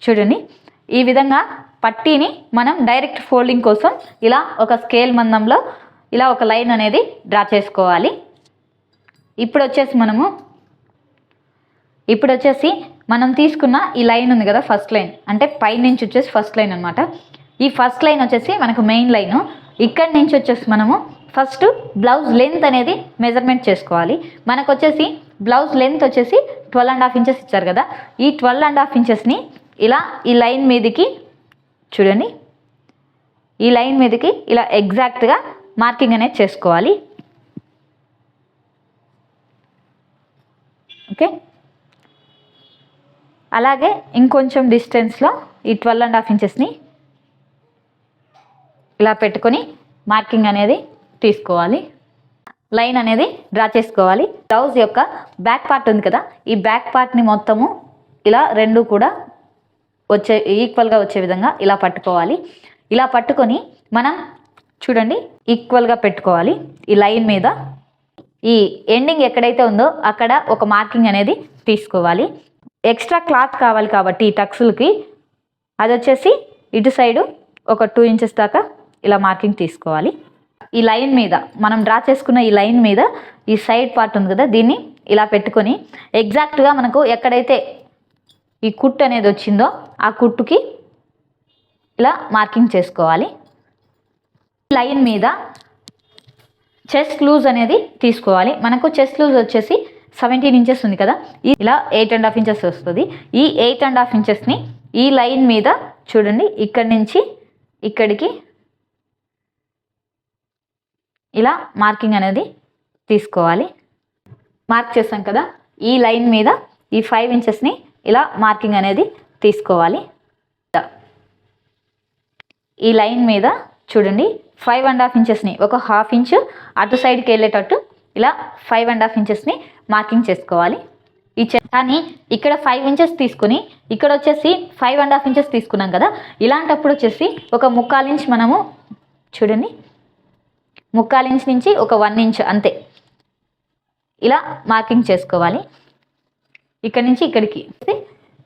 చూడండి ఈ విధంగా పట్టీని మనం డైరెక్ట్ ఫోల్డింగ్ కోసం ఇలా ఒక స్కేల్ మందంలో ఇలా ఒక లైన్ అనేది డ్రా చేసుకోవాలి. ఇప్పుడు వచ్చేసి మనం తీసుకున్న ఈ లైన్ ఉంది కదా, ఫస్ట్ లైన్ అంటే పై నుంచి వచ్చేసి ఫస్ట్ లైన్ అనమాట. ఈ ఫస్ట్ లైన్ వచ్చేసి మనకు మెయిన్ లైన్. ఇక్కడి నుంచి వచ్చేసి మనము ఫస్ట్ బ్లౌజ్ లెంత్ అనేది మెజర్మెంట్ చేసుకోవాలి. మనకు వచ్చేసి బ్లౌజ్ లెంత్ వచ్చేసి 12.5 ఇంచెస్ ఇచ్చారు కదా, ఈ 12.5 ఇంచెస్ని ఇలా ఈ లైన్ మీదకి చూడండి, ఈ లైన్ మీదకి ఇలా ఎగ్జాక్ట్గా మార్కింగ్ అనేది చేసుకోవాలి. ఓకే, అలాగే ఇంకొంచెం డిస్టెన్స్లో ఈ 12.5 ఇంచెస్ని ఇలా పెట్టుకొని మార్కింగ్ అనేది తీసుకోవాలి, లైన్ అనేది డ్రా చేసుకోవాలి. బ్లౌజ్ యొక్క బ్యాక్ పార్ట్ ఉంది కదా, ఈ బ్యాక్ పార్ట్ని మొత్తము ఇలా రెండు కూడా ఈక్వల్గా వచ్చే విధంగా ఇలా పట్టుకోవాలి. ఇలా పట్టుకొని మనం చూడండి ఈక్వల్గా పెట్టుకోవాలి. ఈ లైన్ మీద ఈ ఎండింగ్ ఎక్కడైతే ఉందో అక్కడ ఒక మార్కింగ్ అనేది తీసుకోవాలి. ఎక్స్ట్రా క్లాత్ కావాలి కాబట్టి ఈ టక్స్లకి అది వచ్చేసి ఇటు సైడు ఒక 2 ఇంచెస్ దాకా ఇలా మార్కింగ్ తీసుకోవాలి. ఈ లైన్ మీద మనం డ్రా చేసుకున్న ఈ లైన్ మీద ఈ సైడ్ పార్ట్ ఉంది కదా, దీన్ని ఇలా పెట్టుకొని ఎగ్జాక్ట్గా మనకు ఎక్కడైతే ఈ కుట్టు అనేది వచ్చిందో ఆ కుట్టుకి ఇలా మార్కింగ్ చేసుకోవాలి. లైన్ మీద చెస్ట్ లూజ్ అనేది తీసుకోవాలి. మనకు చెస్ట్ లూజ్ వచ్చేసి 17 ఇంచెస్ ఉంది కదా, ఇలా 8.5 ఇంచెస్ వస్తుంది. ఈ 8.5 ఇంచెస్ని ఈ లైన్ మీద చూడండి ఇక్కడి నుంచి ఇక్కడికి ఇలా మార్కింగ్ అనేది తీసుకోవాలి. మార్క్ చేస్తాం కదా, ఈ లైన్ మీద ఈ 5 ఇంచెస్ని ఇలా మార్కింగ్ అనేది తీసుకోవాలి. ఈ లైన్ మీద చూడండి 5.5 ఇంచెస్ని ఒక 1/2 ఇంచు అటు సైడ్కి వెళ్ళేటట్టు ఇలా 5.5 ఇంచెస్ని మార్కింగ్ చేసుకోవాలి. కానీ ఇక్కడ 5 ఇంచెస్ తీసుకుని ఇక్కడ వచ్చేసి 5.5 ఇంచెస్ తీసుకున్నాం కదా, ఇలాంటప్పుడు వచ్చేసి ఒక 1/4 ఇంచ్ మనము చూడండి 1/4 ఇంచ్ నుంచి ఒక 1 ఇంచ్ అంతే ఇలా మార్కింగ్ చేసుకోవాలి. ఇక్కడ నుంచి ఇక్కడికి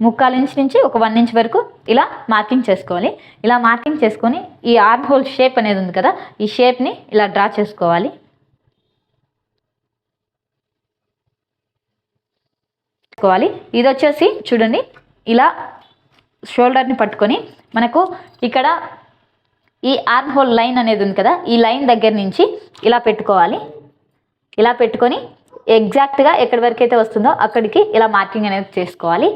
1/4 ఇంచ్ నుంచి ఒక 1 ఇంచ్ వరకు ఇలా మార్కింగ్ చేసుకోవాలి. ఇలా మార్కింగ్ చేసుకొని ఈ ఆర్మ్ హోల్ షేప్ అనేది ఉంది కదా, ఈ షేప్ని ఇలా డ్రా చేసుకోవాలి. ఇది వచ్చేసి చూడండి ఇలా షోల్డర్ని పట్టుకొని మనకు ఇక్కడ ఈ ఆర్మ్ హోల్ లైన్ అనేది ఉంది కదా, ఈ లైన్ దగ్గర నుంచి ఇలా పెట్టుకోవాలి. ఇలా పెట్టుకొని ఎగ్జాక్ట్గా ఎక్కడి వరకు అయితే వస్తుందో అక్కడికి ఇలా మార్కింగ్ అనేది చేసుకోవాలి.